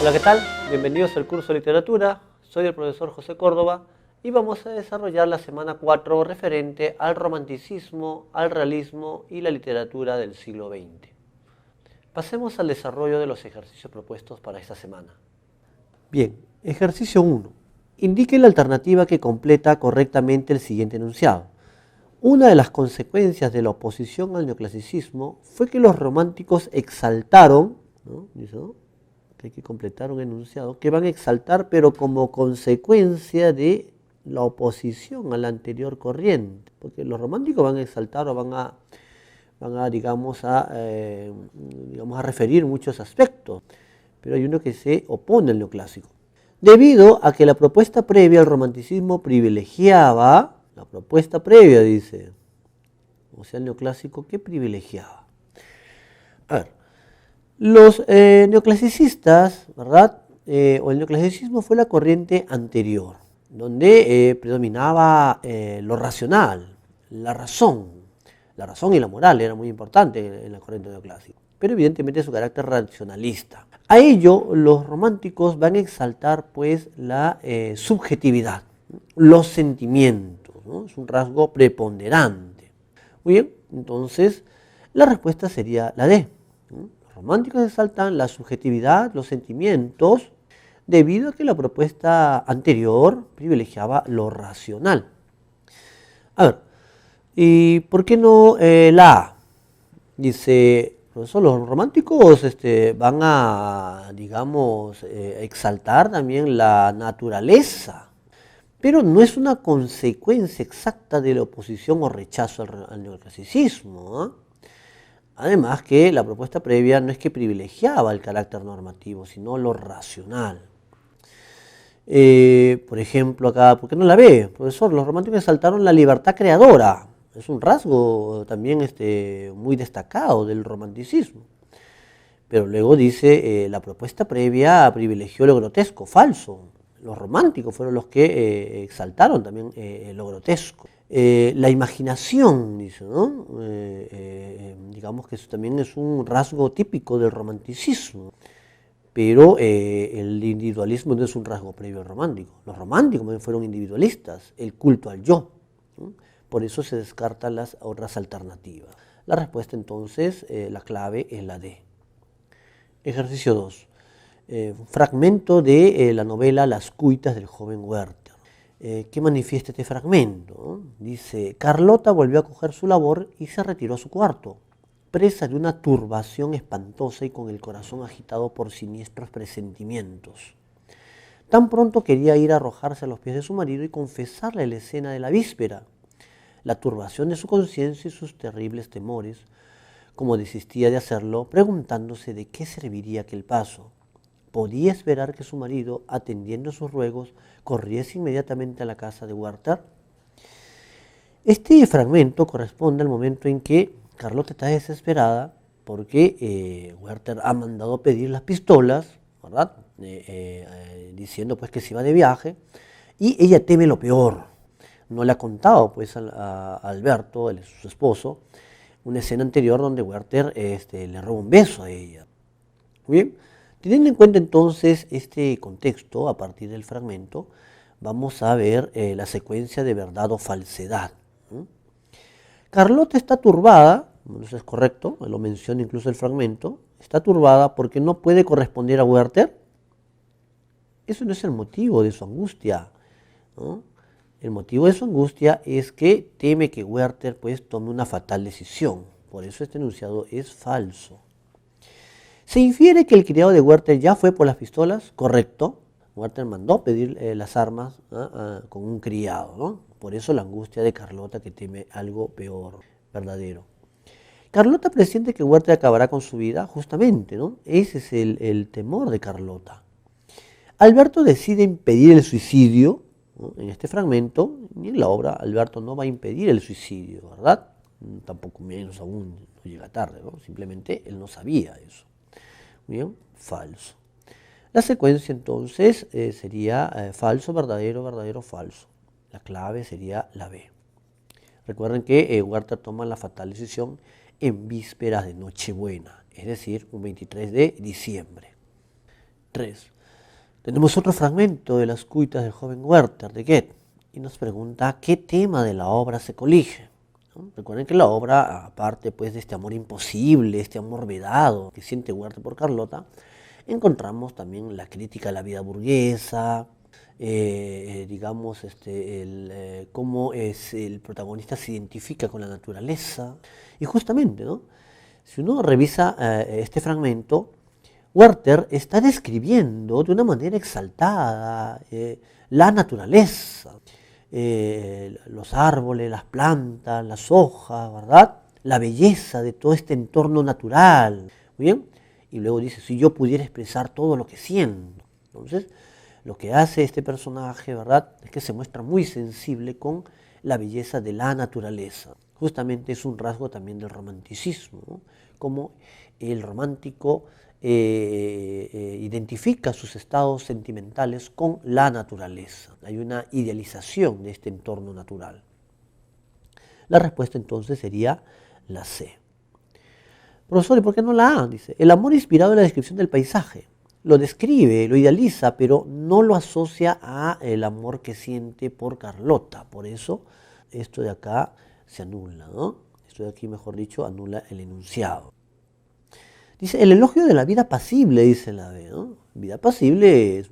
Hola, ¿qué tal? Bienvenidos al curso de literatura. Soy el profesor José Córdoba y vamos a desarrollar la semana 4 referente al romanticismo, al realismo y la literatura del siglo XX. Pasemos al desarrollo de los ejercicios propuestos para esta semana. Bien, ejercicio 1. Indique la alternativa que completa correctamente el siguiente enunciado. Una de las consecuencias de la oposición al neoclasicismo fue que los románticos exaltaron, ¿no? Dice, ¿no? Que hay que completar un enunciado, que van a exaltar, pero como consecuencia de la oposición a la anterior corriente, porque los románticos van a exaltar o van a digamos, a referir muchos aspectos, pero hay uno que se opone al neoclásico. Debido a que la propuesta previa al romanticismo privilegiaba, la propuesta previa dice, o sea, el neoclásico, ¿qué privilegiaba? A ver, los neoclasicistas, ¿verdad? O el neoclasicismo fue la corriente anterior, donde predominaba lo racional, la razón y la moral era muy importante en la corriente neoclásica, pero evidentemente su carácter racionalista. A ello los románticos van a exaltar pues la subjetividad, los sentimientos, ¿no? Es un rasgo preponderante. Muy bien, entonces la respuesta sería la D. Los románticos exaltan la subjetividad, los sentimientos, debido a que la propuesta anterior privilegiaba lo racional. A ver, ¿y por qué no la A? Dice, profesor, los románticos van a, digamos, exaltar también la naturaleza, pero no es una consecuencia exacta de la oposición o rechazo al neoclasicismo, ¿eh? Además que la propuesta previa no es que privilegiaba el carácter normativo, sino lo racional. Por ejemplo, acá, ¿por qué no la ve? Profesor, los románticos exaltaron la libertad creadora. Es un rasgo también muy destacado del romanticismo. Pero luego dice, la propuesta previa privilegió lo grotesco, falso. Los románticos fueron los que exaltaron también lo grotesco. La imaginación, dice, ¿no? Digamos que eso también es un rasgo típico del romanticismo. Pero el individualismo no es un rasgo previo al romántico. Los románticos fueron individualistas, el culto al yo, ¿no? Por eso se descartan las otras alternativas. La respuesta entonces, la clave es la D. Ejercicio 2. Fragmento de la novela Las cuitas del joven Werther. ¿Qué manifiesta este fragmento? Dice, Carlota volvió a coger su labor y se retiró a su cuarto, presa de una turbación espantosa y con el corazón agitado por siniestros presentimientos. Tan pronto quería ir a arrojarse a los pies de su marido y confesarle la escena de la víspera, la turbación de su conciencia y sus terribles temores, como desistía de hacerlo, preguntándose de qué serviría aquel paso. Podía esperar que su marido, atendiendo a sus ruegos, corriese inmediatamente a la casa de Werther. Este fragmento corresponde al momento en que Carlota está desesperada porque Werther ha mandado pedir las pistolas, ¿verdad? Diciendo pues que se iba de viaje, y ella teme lo peor. No le ha contado pues a Alberto, su esposo, una escena anterior donde Werther le roba un beso a ella. Muy bien. Teniendo en cuenta entonces este contexto, a partir del fragmento, vamos a ver la secuencia de verdad o falsedad. Carlota está turbada, eso es correcto, lo menciona incluso el fragmento, está turbada porque no puede corresponder a Werther. Eso no es el motivo de su angustia, ¿no? El motivo de su angustia es que teme que Werther pues tome una fatal decisión. Por eso este enunciado es falso. Se infiere que el criado de Werther ya fue por las pistolas, correcto. Werther mandó pedir las armas con un criado, ¿no? Por eso la angustia de Carlota que teme algo peor, verdadero. Carlota presiente que Werther acabará con su vida, justamente, ¿no? Ese es el temor de Carlota. Alberto decide impedir el suicidio, ¿no? En este fragmento, y en la obra Alberto no va a impedir el suicidio, ¿verdad? Tampoco menos aún, no llega tarde, ¿no? Simplemente él no sabía eso. Bien, falso. La secuencia entonces sería falso, verdadero, verdadero, falso. La clave sería la B. Recuerden que Werther toma la fatal decisión en vísperas de Nochebuena, es decir, un 23 de diciembre. 3. Tenemos otro fragmento de las cuitas del joven Werther de Goethe y nos pregunta qué tema de la obra se colige. ¿No? Recuerden que la obra, aparte pues de este amor imposible, este amor vedado que siente Werther por Carlota, encontramos también la crítica a la vida burguesa, digamos, cómo el protagonista se identifica con la naturaleza. Y justamente, ¿no? Si uno revisa este fragmento, Werther está describiendo de una manera exaltada la naturaleza, los árboles, las plantas, las hojas, ¿verdad? La belleza de todo este entorno natural. ¿Muy bien? Y luego dice, si yo pudiera expresar todo lo que siento. Entonces, lo que hace este personaje, ¿verdad?, es que se muestra muy sensible con la belleza de la naturaleza. Justamente es un rasgo también del romanticismo, ¿no? Como el romántico identifica sus estados sentimentales con la naturaleza. Hay una idealización de este entorno natural. La respuesta entonces sería la C. Profesor, ¿y por qué no la A? Dice, el amor inspirado en la descripción del paisaje. Lo describe, lo idealiza, pero no lo asocia a el amor que siente por Carlota. Por eso esto de acá se anula, ¿no? Esto de aquí, mejor dicho, anula el enunciado. Dice, el elogio de la vida pasible, dice la B, ¿no? Vida pasible es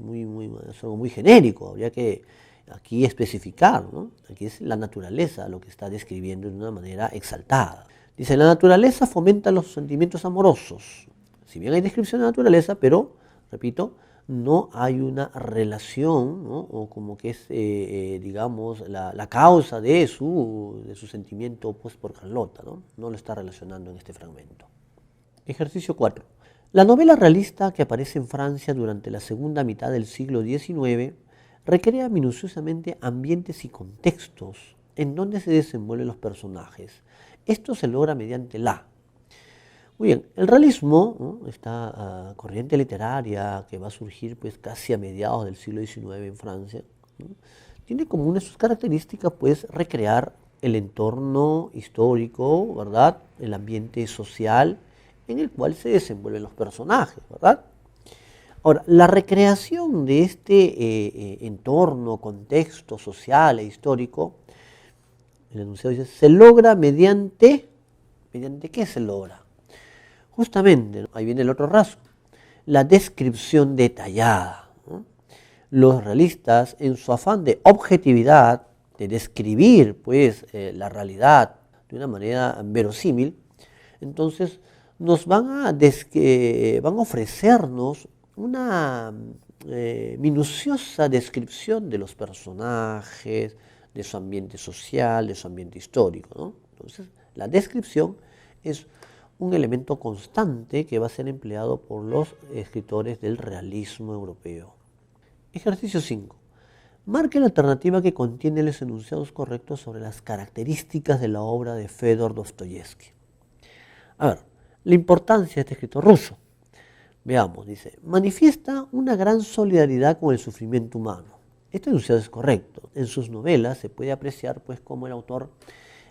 algo muy genérico, habría que aquí especificar, ¿no? Aquí es la naturaleza lo que está describiendo de una manera exaltada. Dice, la naturaleza fomenta los sentimientos amorosos. Si bien hay descripción de la naturaleza, pero, repito, no hay una relación, ¿no? O como que es, digamos, la causa de su sentimiento pues, por Carlota, ¿no? No lo está relacionando en este fragmento. Ejercicio 4. La novela realista que aparece en Francia durante la segunda mitad del siglo XIX recrea minuciosamente ambientes y contextos en donde se desenvuelven los personajes. Esto se logra mediante la. Muy bien, el realismo, ¿no?, esta corriente literaria que va a surgir pues casi a mediados del siglo XIX en Francia, ¿no?, tiene como una de sus características pues recrear el entorno histórico, ¿verdad?, el ambiente social en el cual se desenvuelven los personajes, ¿verdad? Ahora, la recreación de este entorno, contexto social e histórico, el enunciado dice, se logra ¿mediante qué se logra? Justamente, ¿no?, ahí viene el otro rasgo, la descripción detallada, ¿no? Los realistas, en su afán de objetividad, de describir pues la realidad de una manera verosímil, entonces nos van a ofrecernos una minuciosa descripción de los personajes, de su ambiente social, de su ambiente histórico, ¿no? Entonces, la descripción es un elemento constante que va a ser empleado por los escritores del realismo europeo. Ejercicio 5. Marque la alternativa que contiene los enunciados correctos sobre las características de la obra de Fedor Dostoyevsky. A ver, la importancia de este escritor ruso. Veamos, dice, manifiesta una gran solidaridad con el sufrimiento humano. Este enunciado es correcto. En sus novelas se puede apreciar pues cómo el autor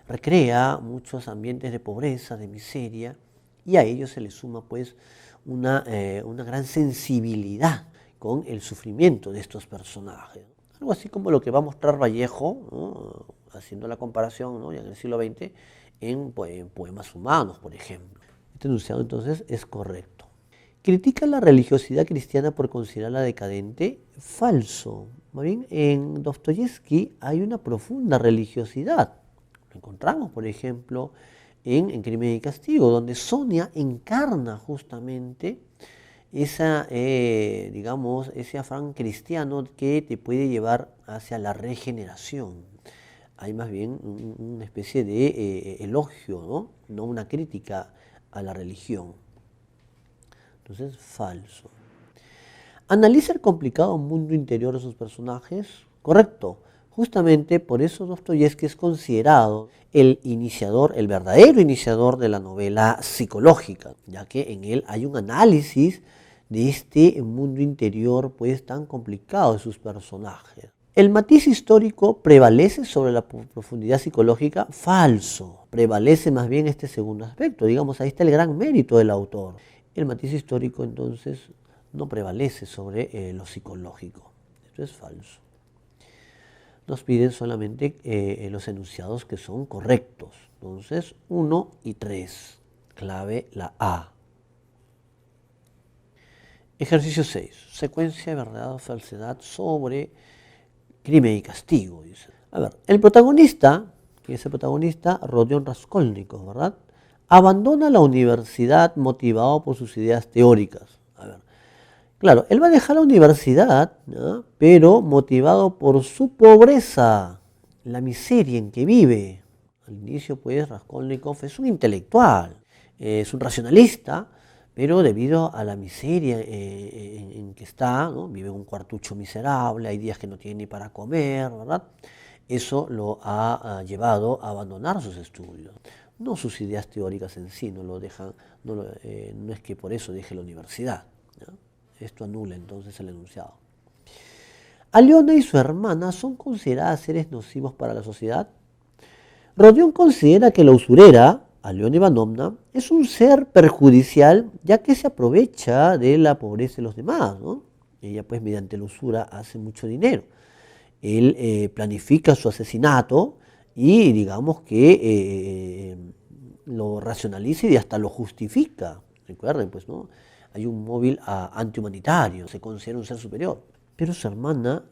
recrea muchos ambientes de pobreza, de miseria, y a ello se le suma pues una gran sensibilidad con el sufrimiento de estos personajes. Algo así como lo que va a mostrar Vallejo, ¿no?, haciendo la comparación, ¿no?, ya en el siglo XX, en Poemas Humanos, por ejemplo. Este enunciado entonces es correcto. ¿Critica la religiosidad cristiana por considerarla decadente? Falso. Más bien, en Dostoyevsky hay una profunda religiosidad. Lo encontramos, por ejemplo, en Crimen y Castigo, donde Sonia encarna justamente digamos, ese afán cristiano que te puede llevar hacia la regeneración. Hay más bien una especie de elogio, ¿no?, no una crítica a la religión. Entonces, falso. Analiza el complicado mundo interior de sus personajes. Correcto. Justamente por eso Dostoyevsky es considerado el iniciador, el verdadero iniciador de la novela psicológica, ya que en él hay un análisis de este mundo interior pues tan complicado de sus personajes. ¿El matiz histórico prevalece sobre la profundidad psicológica? Falso. Prevalece más bien este segundo aspecto. Digamos, ahí está el gran mérito del autor. El matiz histórico entonces no prevalece sobre lo psicológico. Esto es falso. Nos piden solamente los enunciados que son correctos. Entonces, 1 y 3. Clave la A. Ejercicio 6. Secuencia de verdad o falsedad sobre crimen y castigo. Dice. A ver, el protagonista, que es el protagonista, Rodion Raskolnikov, ¿verdad? Abandona la universidad motivado por sus ideas teóricas. A ver, claro, él va a dejar la universidad, ¿no? Pero motivado por su pobreza, la miseria en que vive. Al inicio, pues, Raskolnikov es un intelectual, es un racionalista, pero debido a la miseria en que está, ¿no? Vive en un cuartucho miserable, hay días que no tiene ni para comer, ¿verdad? Eso lo ha llevado a abandonar sus estudios. No sus ideas teóricas en sí, no es que por eso deje la universidad, ¿no? Esto anula entonces el enunciado. Aliona y su hermana son consideradas seres nocivos para la sociedad. Rodion considera que la usurera, Aliona Ivanovna, es un ser perjudicial ya que se aprovecha de la pobreza de los demás, ¿no? Ella pues mediante la usura hace mucho dinero. Él planifica su asesinato y digamos que lo racionaliza y hasta lo justifica. Recuerden pues, ¿no? Hay un móvil antihumanitario, se considera un ser superior. Pero su hermana,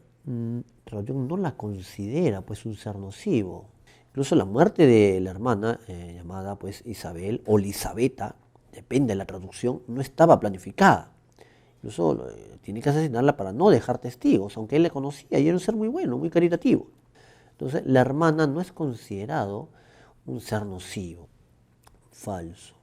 Rodion no la considera pues un ser nocivo. Incluso la muerte de la hermana, llamada pues Isabel o Lisabeta, depende de la traducción, no estaba planificada. Incluso tiene que asesinarla para no dejar testigos, aunque él le conocía y era un ser muy bueno, muy caritativo. Entonces la hermana no es considerado un ser nocivo. Falso.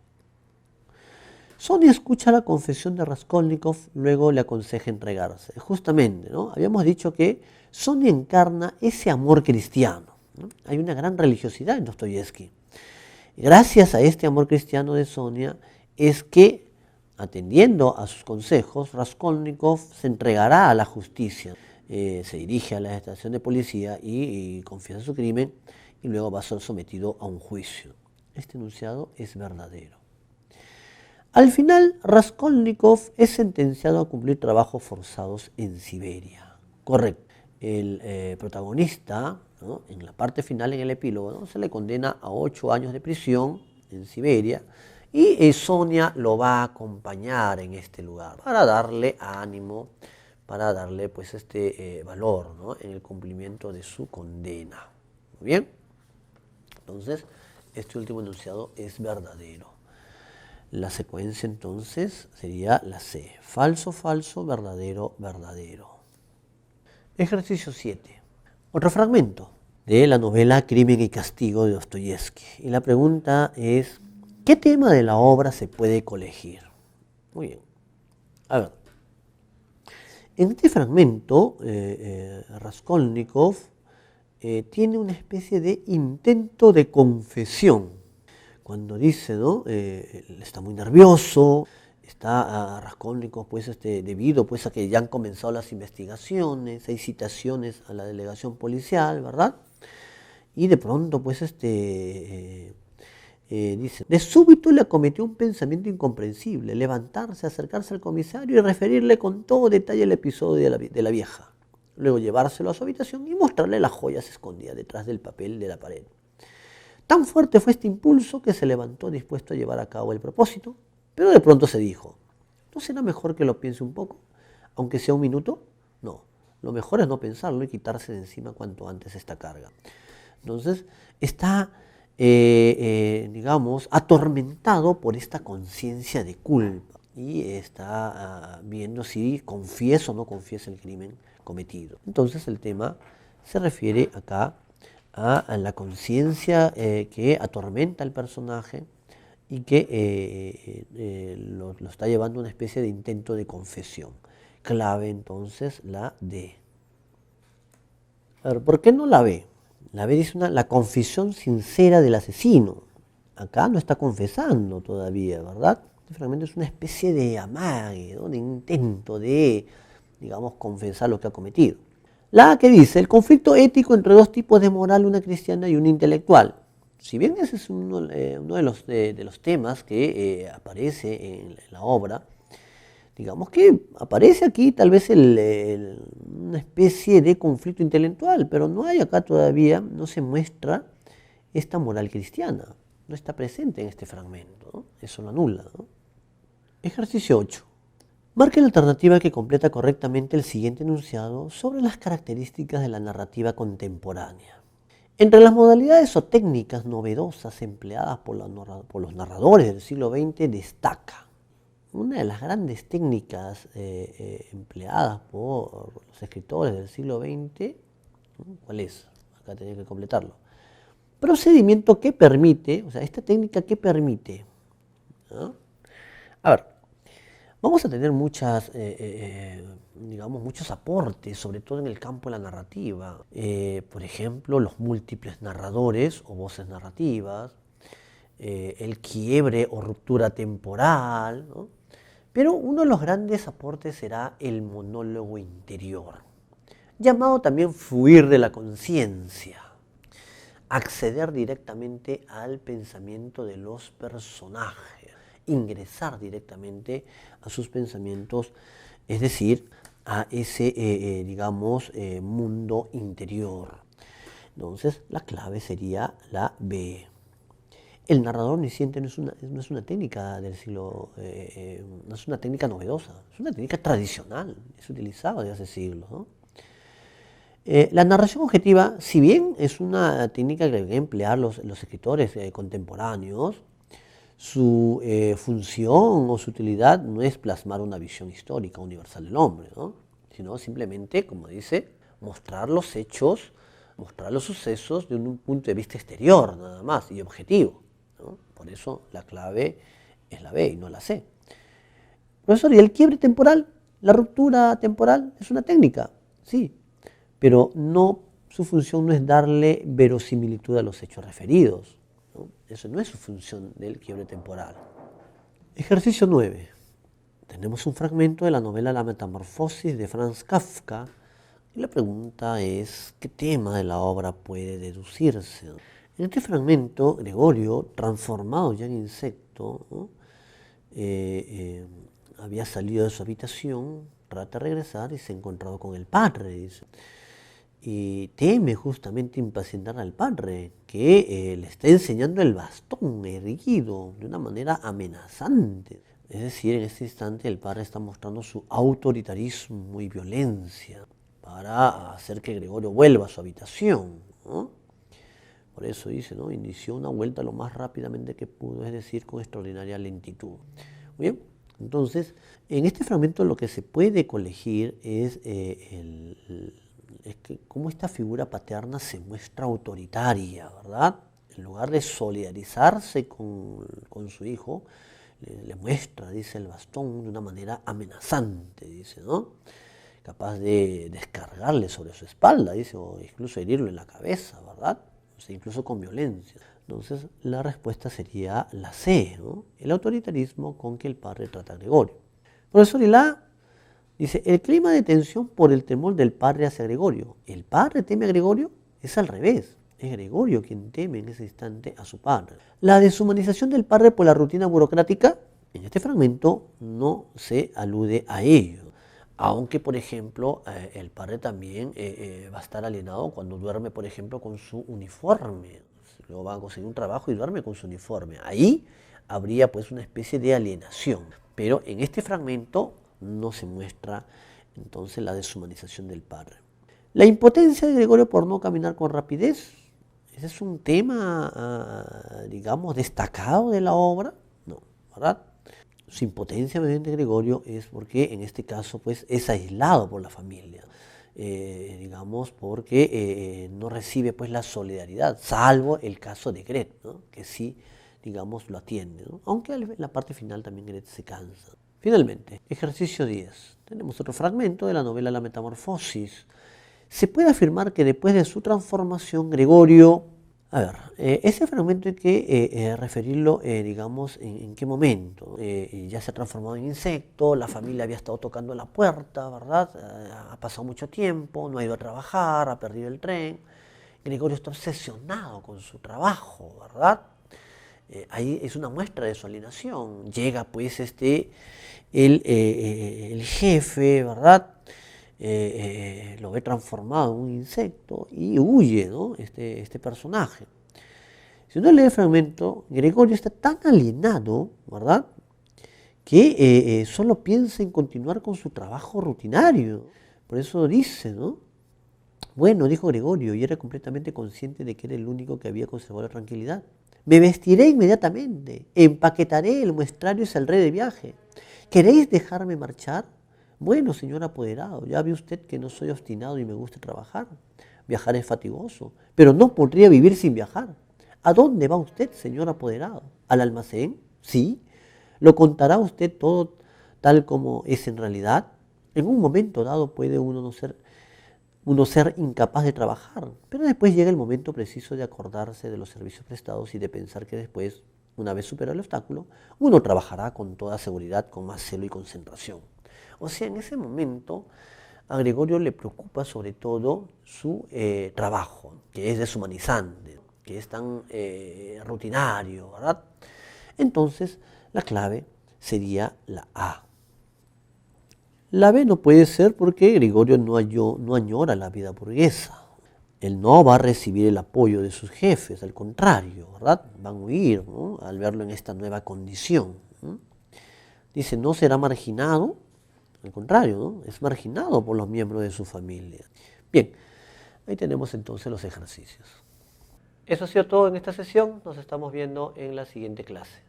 Sonia escucha la confesión de Raskolnikov, luego le aconseja entregarse. Justamente, ¿no? Habíamos dicho que Sonia encarna ese amor cristiano, ¿no? Hay una gran religiosidad en Dostoyevsky. Gracias a este amor cristiano de Sonia es que, atendiendo a sus consejos, Raskolnikov se entregará a la justicia. Se dirige a la estación de policía y confiesa su crimen y luego va a ser sometido a un juicio. Este enunciado es verdadero. Al final, Raskolnikov es sentenciado a cumplir trabajos forzados en Siberia. Correcto. El protagonista, ¿no? En la parte final, en el epílogo, ¿no? Se le condena a 8 años de prisión en Siberia y Sonia lo va a acompañar en este lugar para darle ánimo, para darle pues valor, ¿no? En el cumplimiento de su condena. ¿Muy bien? Entonces, este último enunciado es verdadero. La secuencia entonces sería la C. Falso, falso, verdadero, verdadero. Ejercicio 7. Otro fragmento de la novela Crimen y Castigo de Dostoyevsky. Y la pregunta es, ¿qué tema de la obra se puede colegir? Muy bien. A ver. En este fragmento, Raskolnikov tiene una especie de intento de confesión. Cuando dice, ¿no? Está muy nervioso, está Raskolnikov, pues, debido pues, a que ya han comenzado las investigaciones, hay citaciones a la delegación policial, ¿verdad? Y de pronto, pues, dice, de súbito le acometió un pensamiento incomprensible, levantarse, acercarse al comisario y referirle con todo detalle el episodio de la vieja. Luego llevárselo a su habitación y mostrarle las joyas escondidas detrás del papel de la pared. Tan fuerte fue este impulso que se levantó dispuesto a llevar a cabo el propósito, pero de pronto se dijo, ¿no será mejor que lo piense un poco, aunque sea un minuto? No, lo mejor es no pensarlo y quitarse de encima cuanto antes esta carga. Entonces está, digamos, atormentado por esta conciencia de culpa y está viendo si confiesa o no confiesa el crimen cometido. Entonces el tema se refiere acá a la conciencia que atormenta al personaje y que lo está llevando a una especie de intento de confesión. Clave entonces la D. A ver, ¿por qué no la B? La B dice la confesión sincera del asesino. Acá no está confesando todavía, ¿verdad? Este fragmento es una especie de amague, ¿no? De intento de, digamos, confesar lo que ha cometido. La A que dice, el conflicto ético entre dos tipos de moral, una cristiana y una intelectual. Si bien ese es uno de los temas que aparece en la obra, digamos que aparece aquí tal vez una especie de conflicto intelectual, pero no hay acá todavía, no se muestra esta moral cristiana, no está presente en este fragmento, ¿no? Eso lo anula, ¿no? Ejercicio 8. Marque la alternativa que completa correctamente el siguiente enunciado sobre las características de la narrativa contemporánea. Entre las modalidades o técnicas novedosas empleadas por los narradores del siglo XX destaca una de las grandes técnicas empleadas por los escritores del siglo XX. ¿Cuál es? Acá tenía que completarlo. Procedimiento que permite, o sea, esta técnica que permite, ¿no? A ver, vamos a tener digamos, muchos aportes, sobre todo en el campo de la narrativa. Por ejemplo, los múltiples narradores o voces narrativas, el quiebre o ruptura temporal, ¿no? Pero uno de los grandes aportes será el monólogo interior, llamado también fluir de la conciencia, acceder directamente al pensamiento de los personajes, ingresar directamente a sus pensamientos, es decir, a ese, digamos, mundo interior. Entonces, la clave sería la B. El narrador omnisciente no es una técnica del siglo, no es una técnica novedosa, es una técnica tradicional, es utilizada desde hace siglos, ¿no? La narración objetiva, si bien es una técnica que deben emplear los escritores contemporáneos, su función o su utilidad no es plasmar una visión histórica universal del hombre, ¿no? Sino simplemente, como dice, mostrar los hechos, mostrar los sucesos de un punto de vista exterior, nada más, y objetivo, ¿no? Por eso la clave es la B y no la C. Profesor, ¿y el quiebre temporal? ¿La ruptura temporal es una técnica? Sí, pero no, su función no es darle verosimilitud a los hechos referidos, ¿no? Eso no es su función del quiebre temporal. Ejercicio 9. Tenemos un fragmento de la novela La Metamorfosis de Franz Kafka y la pregunta es, ¿qué tema de la obra puede deducirse? En este fragmento, Gregorio, transformado ya en insecto, ¿no? Había salido de su habitación, trata de regresar y se ha encontrado con el padre, dice. Y teme justamente impacientar al padre, que le está enseñando el bastón erguido de una manera amenazante. Es decir, en este instante el padre está mostrando su autoritarismo y violencia para hacer que Gregorio vuelva a su habitación, ¿no? Por eso dice, ¿no? Inició una vuelta lo más rápidamente que pudo, es decir, con extraordinaria lentitud. Muy bien, entonces, en este fragmento lo que se puede colegir es que cómo esta figura paterna se muestra autoritaria, ¿verdad? En lugar de solidarizarse con su hijo, le muestra, dice, el bastón de una manera amenazante, dice, ¿no? Capaz de descargarle sobre su espalda, dice, o incluso herirlo en la cabeza, ¿verdad? O sea, incluso con violencia. Entonces, la respuesta sería la C, ¿no? El autoritarismo con que el padre trata a Gregorio. Profesor, y la dice, el clima de tensión por el temor del padre hacia Gregorio. ¿El padre teme a Gregorio? Es al revés. Es Gregorio quien teme en ese instante a su padre. La deshumanización del padre por la rutina burocrática, en este fragmento no se alude a ello. Aunque, por ejemplo, el padre también va a estar alienado cuando duerme, por ejemplo, con su uniforme. Luego va a conseguir un trabajo y duerme con su uniforme. Ahí habría pues una especie de alienación. Pero en este fragmento no se muestra entonces la deshumanización del padre. La impotencia de Gregorio por no caminar con rapidez, ese es un tema, digamos, destacado de la obra, no, ¿verdad? Su impotencia mediante Gregorio es porque en este caso pues es aislado por la familia, digamos, porque no recibe pues la solidaridad, salvo el caso de Gret, ¿no? Que sí, digamos, lo atiende, ¿no? Aunque en la parte final también Gret se cansa. Finalmente, ejercicio 10. Tenemos otro fragmento de la novela La Metamorfosis. Se puede afirmar que después de su transformación, Gregorio... A ver, ese fragmento hay que referirlo, digamos, en qué momento. Ya se ha transformado en insecto, la familia había estado tocando la puerta, ¿verdad? Ha pasado mucho tiempo, no ha ido a trabajar, ha perdido el tren. Gregorio está obsesionado con su trabajo, ¿verdad? Ahí es una muestra de su alienación. Llega pues el jefe, ¿verdad? Lo ve transformado en un insecto y huye, ¿no? Este personaje. Si uno lee el fragmento, Gregorio está tan alienado, ¿verdad?, que solo piensa en continuar con su trabajo rutinario. Por eso dice, ¿no? Bueno, dijo Gregorio, y era completamente consciente de que era el único que había conservado la tranquilidad. Me vestiré inmediatamente, empaquetaré el muestrario y saldré de viaje. ¿Queréis dejarme marchar? Bueno, señor apoderado, ya ve usted que no soy obstinado y me gusta trabajar. Viajar es fatigoso, pero no podría vivir sin viajar. ¿A dónde va usted, señor apoderado? ¿Al almacén? Sí. ¿Lo contará usted todo tal como es en realidad? En un momento dado puede uno ser incapaz de trabajar, pero después llega el momento preciso de acordarse de los servicios prestados y de pensar que después, una vez superado el obstáculo, uno trabajará con toda seguridad, con más celo y concentración. O sea, en ese momento a Gregorio le preocupa sobre todo su trabajo, que es deshumanizante, que es tan rutinario, ¿verdad? Entonces, la clave sería la A. La B no puede ser porque Gregorio no añora la vida burguesa. Él no va a recibir el apoyo de sus jefes, al contrario, ¿verdad? Van a huir, ¿no?, al verlo en esta nueva condición. Dice, no será marginado, al contrario, ¿no?, es marginado por los miembros de su familia. Bien, ahí tenemos entonces los ejercicios. Eso ha sido todo en esta sesión, nos estamos viendo en la siguiente clase.